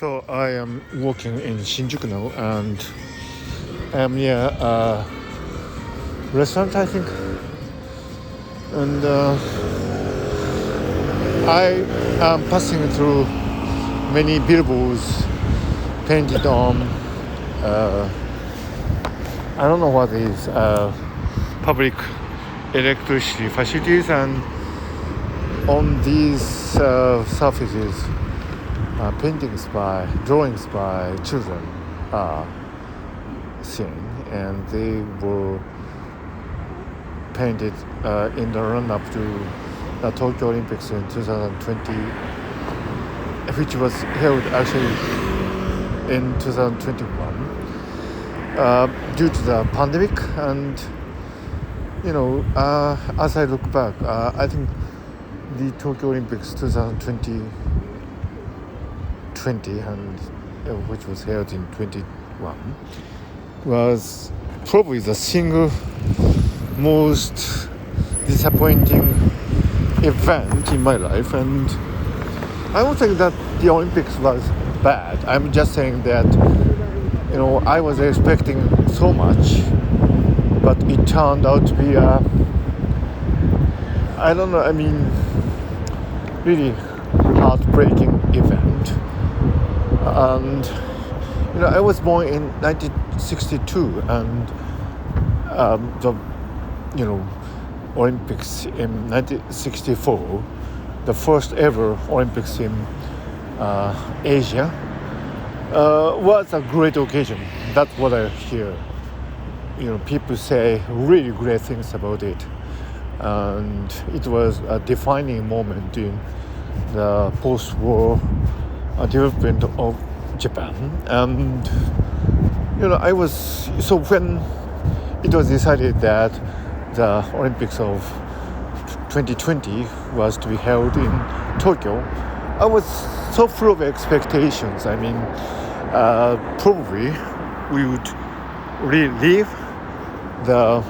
So I am working in Shinjuku now, and I'm near a restaurant, I think. And I am passing through many billboards painted on. I don't know what is public electricity facilities, and on these surfaces, drawings by children are seen, and they were painted in the run-up to the Tokyo Olympics in 2020, which was held actually in 2021 due to the pandemic. And as I look back, I think the Tokyo Olympics 2020 and which was held in 21 was probably the single most disappointing event in my life. And I don't think that the Olympics was bad. I'm just saying that I was expecting so much, but it turned out to be really heartbreaking event. And I was born in 1962, and the Olympics in 1964, the first ever Olympics in Asia, was a great occasion. That's what I hear. People say really great things about it, and it was a defining moment in the post-war development of Japan. And when it was decided that the Olympics of 2020 was to be held in Tokyo, I was so full of expectations. Probably we would relive the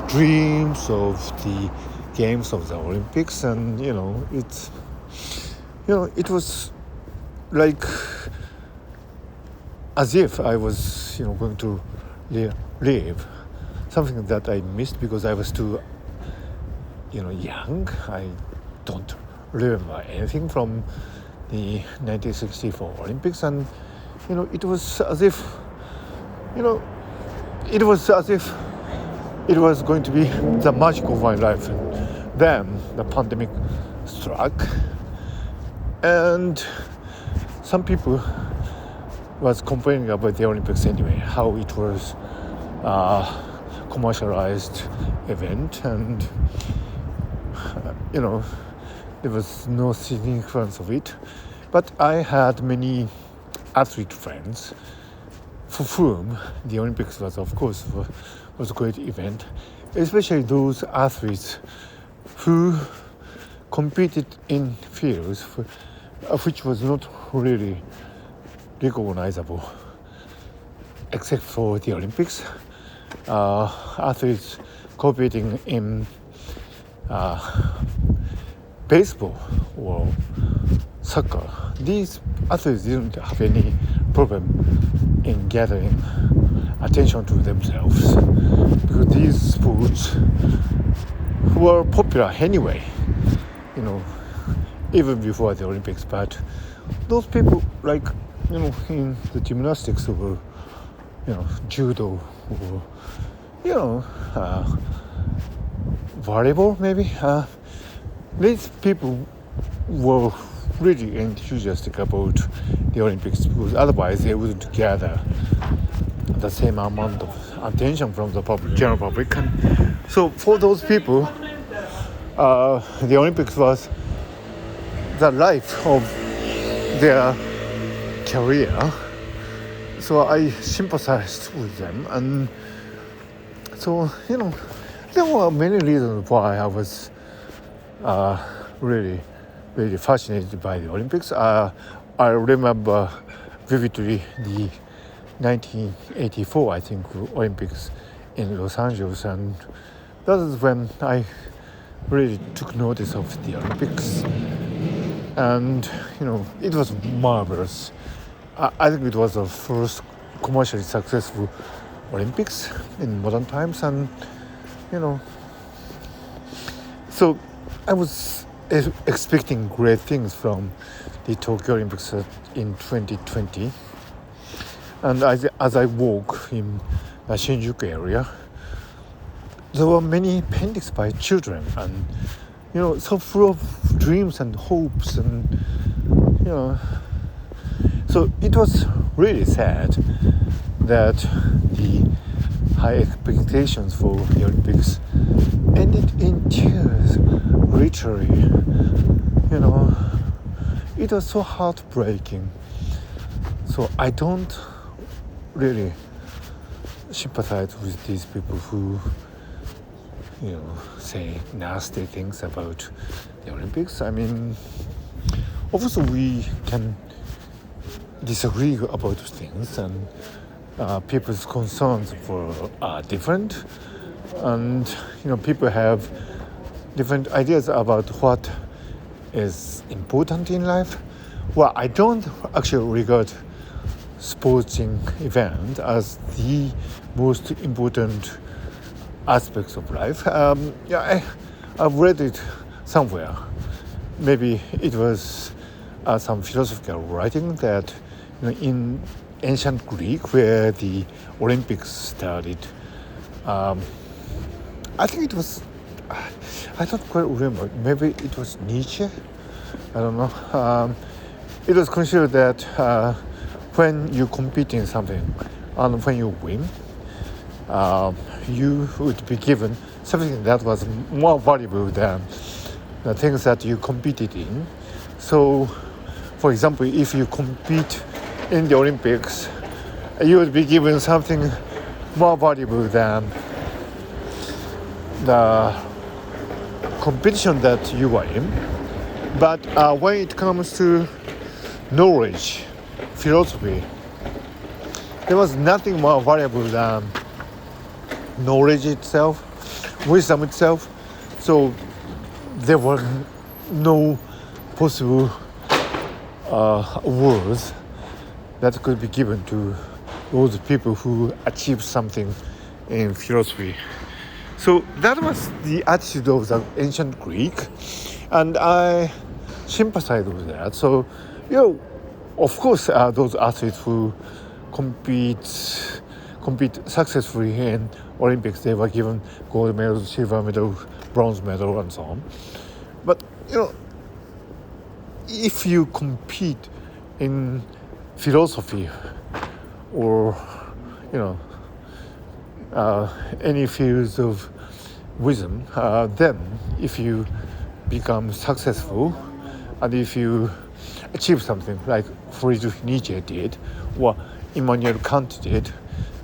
dreams of the games of the Olympics, and it was like as if I was going to live something that I missed because I was too young. I don't remember anything from the 1964 Olympics, and it was as if it was going to be the magic of my life. And then the pandemic struck, and some people was complaining about the Olympics anyway, how it was a commercialized event, and there was no significance of it. But I had many athlete friends for whom the Olympics was, of course, was a great event, especially those athletes who competed in fields which was not really recognizable except for the Olympics. Athletes competing in baseball or soccer, these athletes didn't have any problem in gathering attention to themselves because these sports were popular anyway, even before the Olympics. But those people, like in the gymnastics or judo or volleyball maybe, these people were really enthusiastic about the Olympics because otherwise they wouldn't gather the same amount of attention from the general public. And so for those people, the Olympics was the life of their career. So I sympathized with them, and so there were many reasons why I was really fascinated by the Olympics. I remember vividly the 1984, I think, Olympics in Los Angeles, and that is when I really took notice of the Olympics. And it was marvelous I think it was the first commercially successful Olympics in modern times, and you know, so I was expecting great things from the Tokyo Olympics in 2020. And as I walk in the Shinjuku area, there were many paintings by children, and so full of dreams and hopes, and you know, so it was really sad that the high expectations for the Olympics ended in tears, literally. It was so heartbreaking. So I don't really sympathize with these people who say nasty things about the Olympics. I mean, obviously we can disagree about things, and people's concerns are different, and people have different ideas about what is important in life. Well, I don't actually regard sporting event as the most important aspects of life. I've read it somewhere. Maybe it was some philosophical writing that in ancient Greek, where the Olympics started, I think it was, I don't quite remember, maybe it was Nietzsche, I don't know. It was considered that when you compete in something and when you win, you would be given something that was more valuable than the things that you competed in. So, for example, if you compete in the Olympics, you would be given something more valuable than the competition that you were in. But when it comes to knowledge, philosophy, there was nothing more valuable than knowledge itself, wisdom itself. So there were no possible words that could be given to those people who achieved something in philosophy. So that was the attitude of the ancient Greek, and I sympathize with that. So, of course, those athletes who compete successfully in Olympics, they were given gold medal, silver medal, bronze medal, and so on. But if you compete in philosophy or any fields of wisdom, then if you become successful and if you achieve something like Friedrich Nietzsche did or Immanuel Kant did,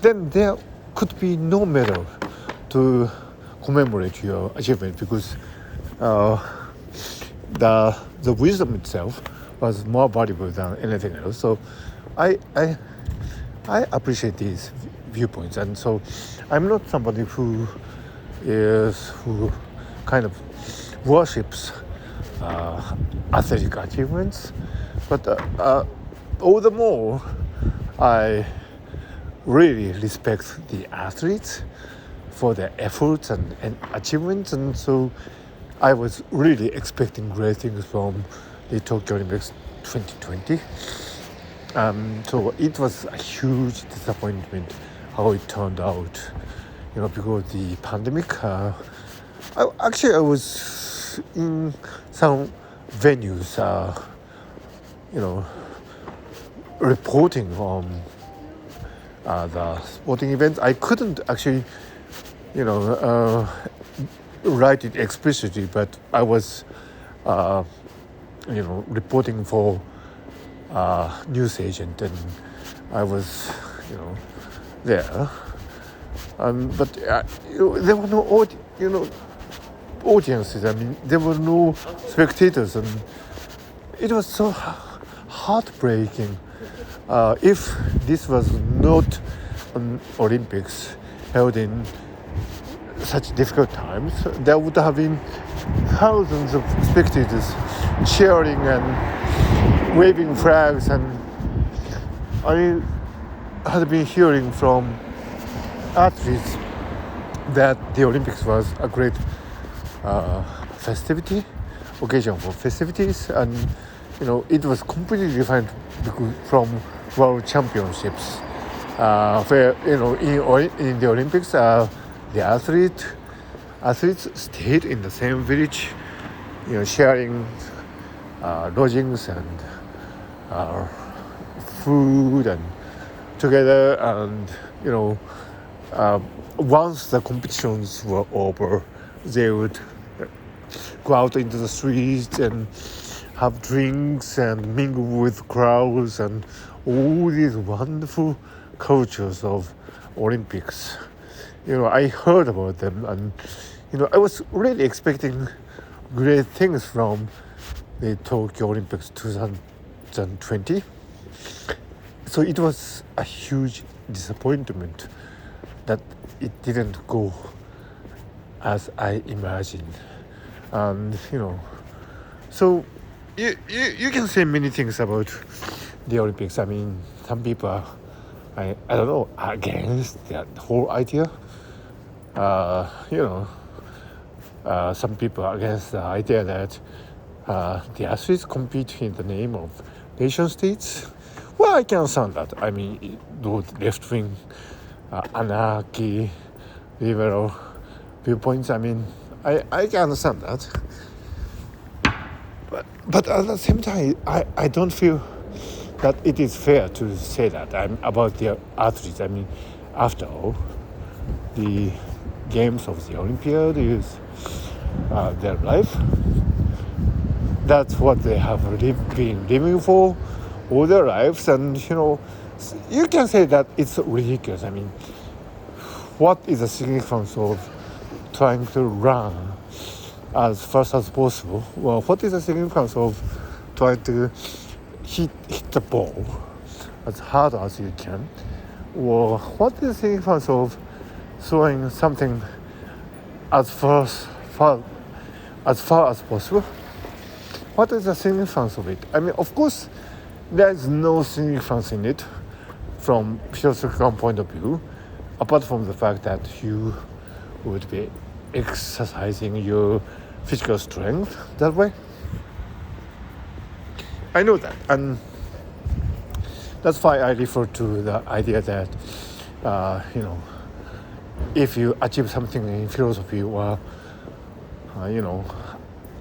then there could be no medal to commemorate your achievement, because the wisdom itself was more valuable than anything else. So I appreciate these viewpoints, and so I'm not somebody who kind of worships athletic achievements, but all the more I really respect the athletes for their efforts and achievements, and so I was really expecting great things from the Tokyo Olympics 2020. So it was a huge disappointment how it turned out, because the pandemic. I was in some venues, reporting on the sporting events. I couldn't actually, write it explicitly, but I was, reporting for news agent, and I was, there. But there were no audiences. I mean, there were no spectators, and it was so heartbreaking. If this was not an Olympics held in such difficult times, there would have been thousands of spectators cheering and waving flags and I had been hearing from athletes that the Olympics was a great uh, festivity, occasion for festivities, and it was completely different from World Championships, where in the Olympics, the athletes stayed in the same village, sharing lodgings and food and together, and once the competitions were over, they would go out into the streets and have drinks and mingle with crowds and all these wonderful cultures of Olympics. I heard about them, and I was really expecting great things from the Tokyo Olympics 2020. So it was a huge disappointment that it didn't go as I imagined. And so you can say many things about the Olympics. I mean, some people are, I don't know, against that whole idea. Some people are against the idea that the athletes compete in the name of nation states. Well, I can understand that. I mean, those left-wing, anarchy, liberal viewpoints. I mean, I can understand that. But at the same time, I don't feel that it is fair to say that about the athletes. I mean, after all, the games of the Olympiad is their life. That's what they have been living for all their lives, and you can say that it's ridiculous. I mean, what is the significance of trying to run as fast as possible? Well, what is the significance of trying to hit the ball as hard as you can? Or what is the significance of throwing something as far as possible? What is the significance of it? I mean, of course, there is no significance in it from philosophical point of view, apart from the fact that you would be exercising your physical strength that way. I know that, and that's why I refer to the idea that if you achieve something in philosophy or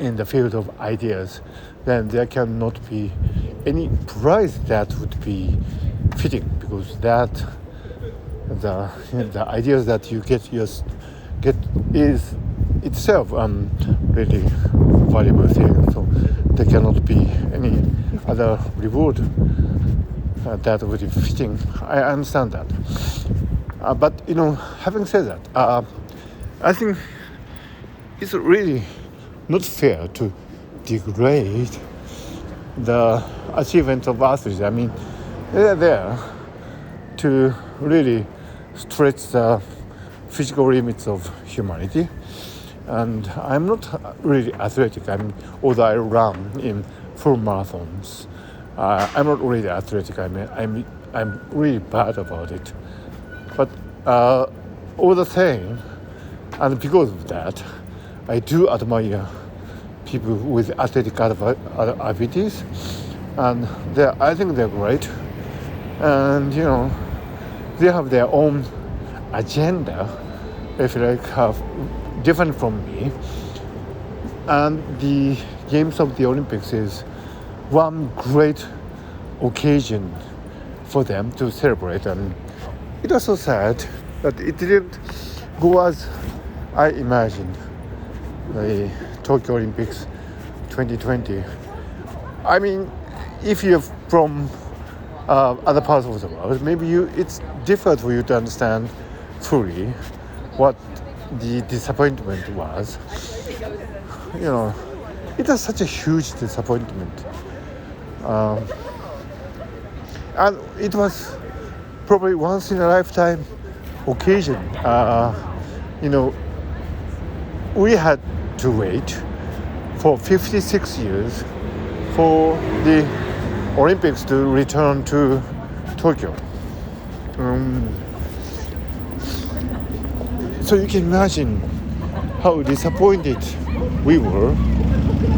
in the field of ideas, then there cannot be any prize that would be fitting, because that the ideas that you get is itself really valuable thing. So there cannot be any other reward that would be fitting. I understand that, but having said that, I think it's really not fair to degrade the achievement of athletes. I mean, they're there to really stretch the physical limits of humanity. And I'm not really athletic. Although I run in full marathons, I'm not really athletic. I'm really bad about it. But all the same, and because of that, I do admire people with athletic abilities, and I think they're great, and they have their own agenda, if you like, have different from me. And the Games of the Olympics is one great occasion for them to celebrate, and it was so sad that it didn't go as I imagined. The Tokyo Olympics 2020. I mean, if you're from other parts of the world, maybe it's difficult for you to understand fully what the disappointment was. It was such a huge disappointment, and it was probably once in a lifetime occasion. We had to wait for 56 years for the Olympics to return to Tokyo. Um, so you can imagine how disappointed we were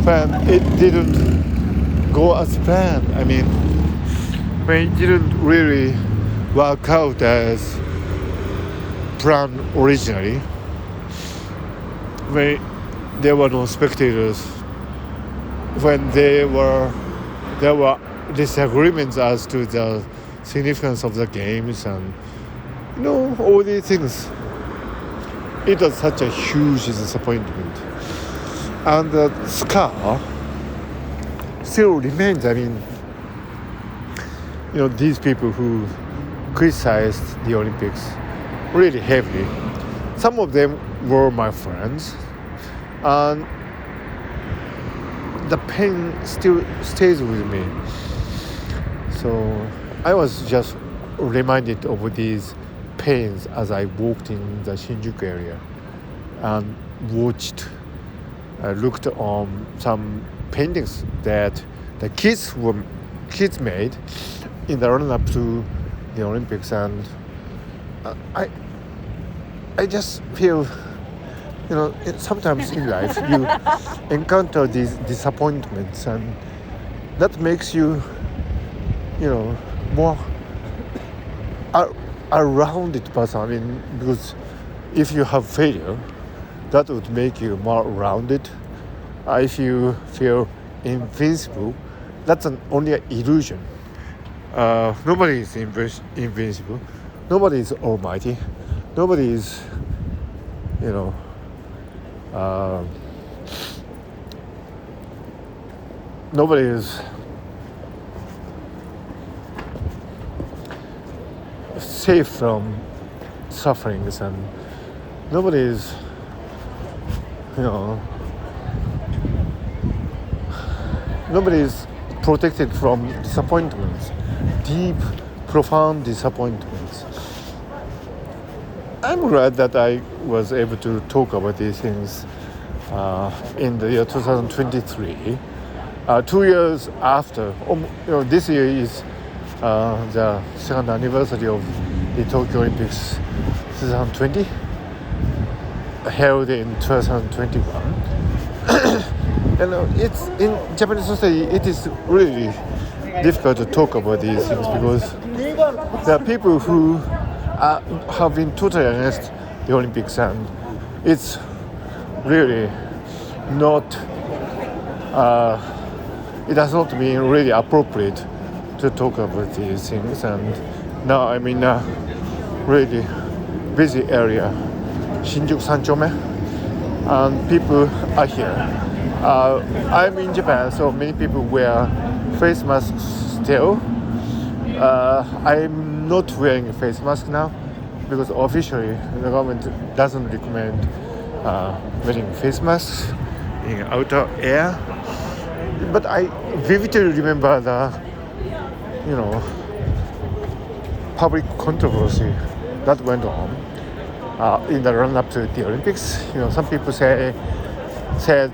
when it didn't go as planned. I mean, when it didn't really work out as planned originally, when there were no spectators, when there were disagreements as to the significance of the games, and all these things. It was such a huge disappointment, and the scar still remains. I mean, these people who criticized the Olympics really heavily, some of them were my friends, and the pain still stays with me. So I was just reminded of these pains as I walked in the Shinjuku area and looked on some paintings that the kids made in the run-up to the Olympics, and I just feel, sometimes in life you encounter these disappointments, and that makes you, more a rounded person. I mean, because if you have failure, that would make you more rounded. If you feel invincible, that's only an illusion. Nobody is invincible. Nobody is almighty. Nobody is, nobody is safe from sufferings, and nobody is, nobody is protected from disappointments, deep, profound disappointments. I'm glad that I was able to talk about these things in the year 2023, 2 years after. This year is the second anniversary of the Tokyo Olympics 2020, held in 2021. And it's in Japanese society, it is really difficult to talk about these things because there are people who have been totally against the Olympics, and it's really not. It has not been really appropriate to talk about these things. And now I'm in a really busy area, Shinjuku Sanchome, and people are here. I'm in Japan, so many people wear face masks still. I'm not wearing a face mask now because officially the government doesn't recommend wearing face masks in outer air. But I vividly remember the public controversy that went on in the run-up to the Olympics. Some people said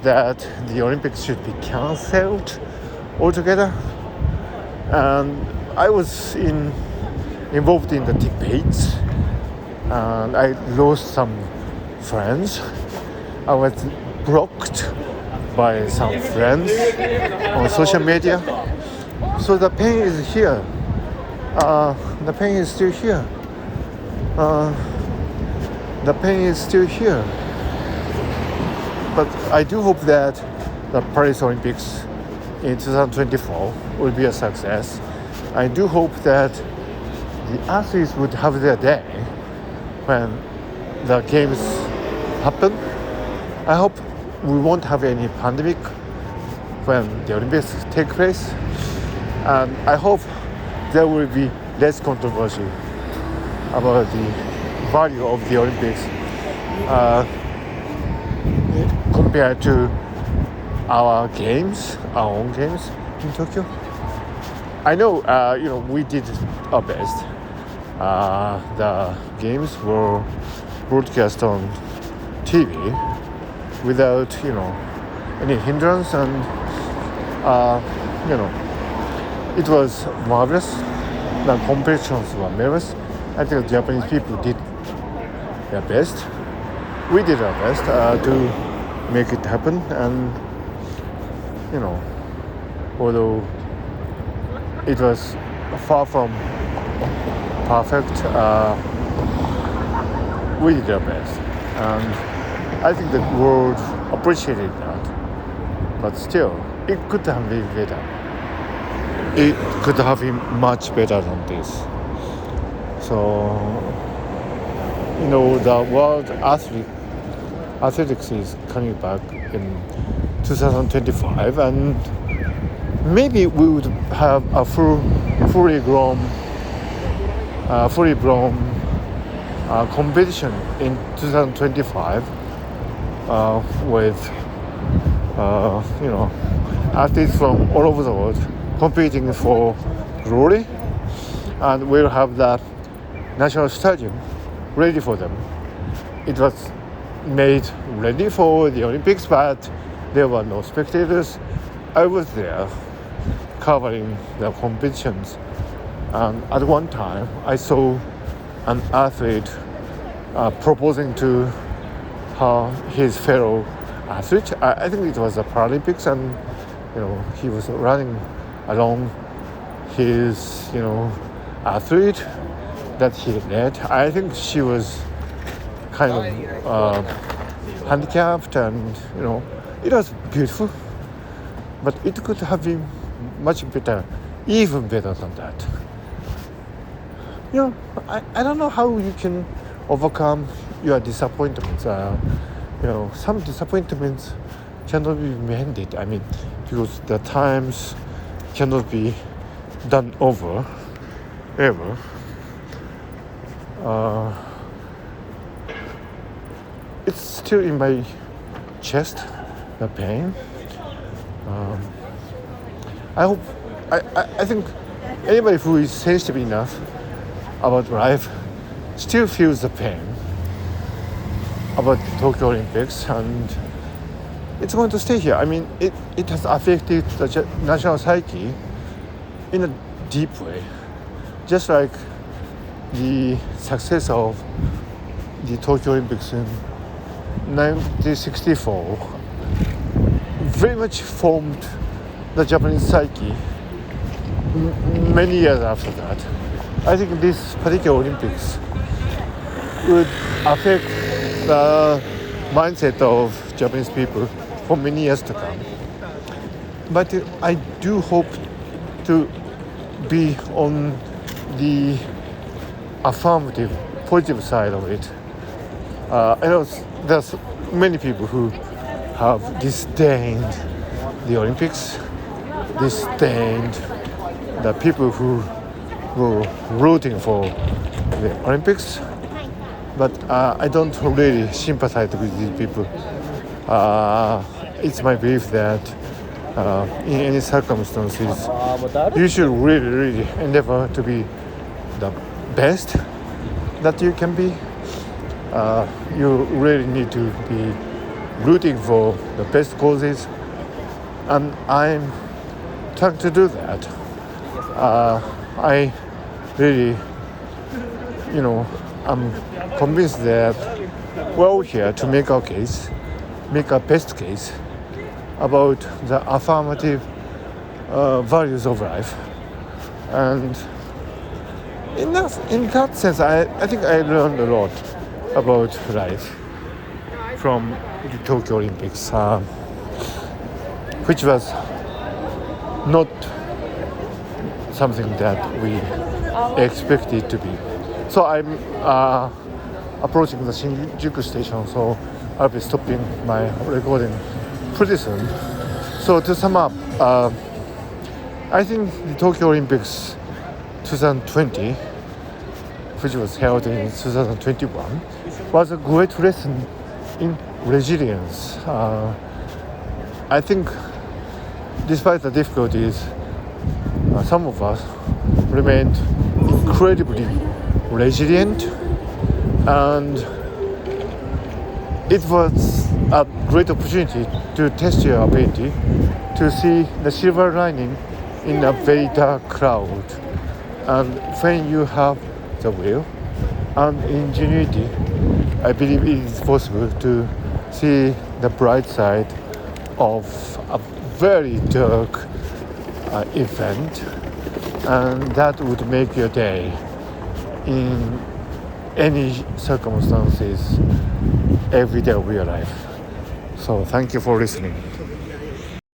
that the Olympics should be cancelled altogether, and I was involved in the debates, and I lost some friends. I was blocked by some friends on social media. So the pain is here. The pain is still here. The pain is still here. But I do hope that the Paris Olympics in 2024 will be a success. I do hope that the athletes would have their day when the games happen. I hope we won't have any pandemic when the Olympics take place. And I hope there will be less controversy about the value of the Olympics compared to our own games in Tokyo. I know, we did our best. The games were broadcast on TV without, any hindrance, and, it was marvelous. the competitions were nervous. I think the Japanese people did their best. We did our best to make it happen, and although it was far from perfect, we did our best, and I think the world appreciated that. But still, it could have been better. It could have been much better than this. So, the world athletics is coming back in 2025, and maybe we would have a fully grown competition in 2025 with athletes from all over the world competing for glory, and we'll have the national stadium ready for them. It was made ready for the Olympics, but there were no spectators. I was there covering the competitions, and at one time I saw an athlete proposing to his fellow athlete. I think it was the Paralympics, and he was running along his athlete that he led. I think she was kind of handicapped, and it was beautiful, but it could have been much better, even better than that. I don't know how you can overcome your disappointments. Some disappointments cannot be mended. I mean, because the times cannot be done over, ever. It's still in my chest, the pain. I think anybody who is sensitive enough about life still feels the pain about the Tokyo Olympics, and it's going to stay here. I mean, it has affected the national psyche in a deep way, just like the success of the Tokyo Olympics in 1964 very much formed the Japanese psyche many years after that. I think this particular Olympics would affect the mindset of Japanese people for many years to come. But I do hope to be on the affirmative, positive side of it. I know there's many people who have disdained the Olympics, disdained the people who were rooting for the Olympics, but I don't really sympathize with these people. It's my belief that in any circumstances, you should really endeavor to be the best that you can be. You really need to be rooting for the best causes, and I'm trying to do that. I really, I'm convinced that we're all here to make our case, make our best case about the affirmative values of life. And in that sense, I think I learned a lot about life from the Tokyo Olympics, which was not something that we expected to be. So I'm approaching the Shinjuku station, so I'll be stopping my recording pretty soon. So to sum up, I think the Tokyo Olympics 2020, which was held in 2021, was a great lesson in resilience. I think despite the difficulties, some of us remained incredibly resilient, and it was a great opportunity to test your ability to see the silver lining in a very dark cloud. And when you have the will and ingenuity, I believe it is possible to see the bright side of a very dark event, and that would make your day in any circumstances every day of your life. So thank you for listening.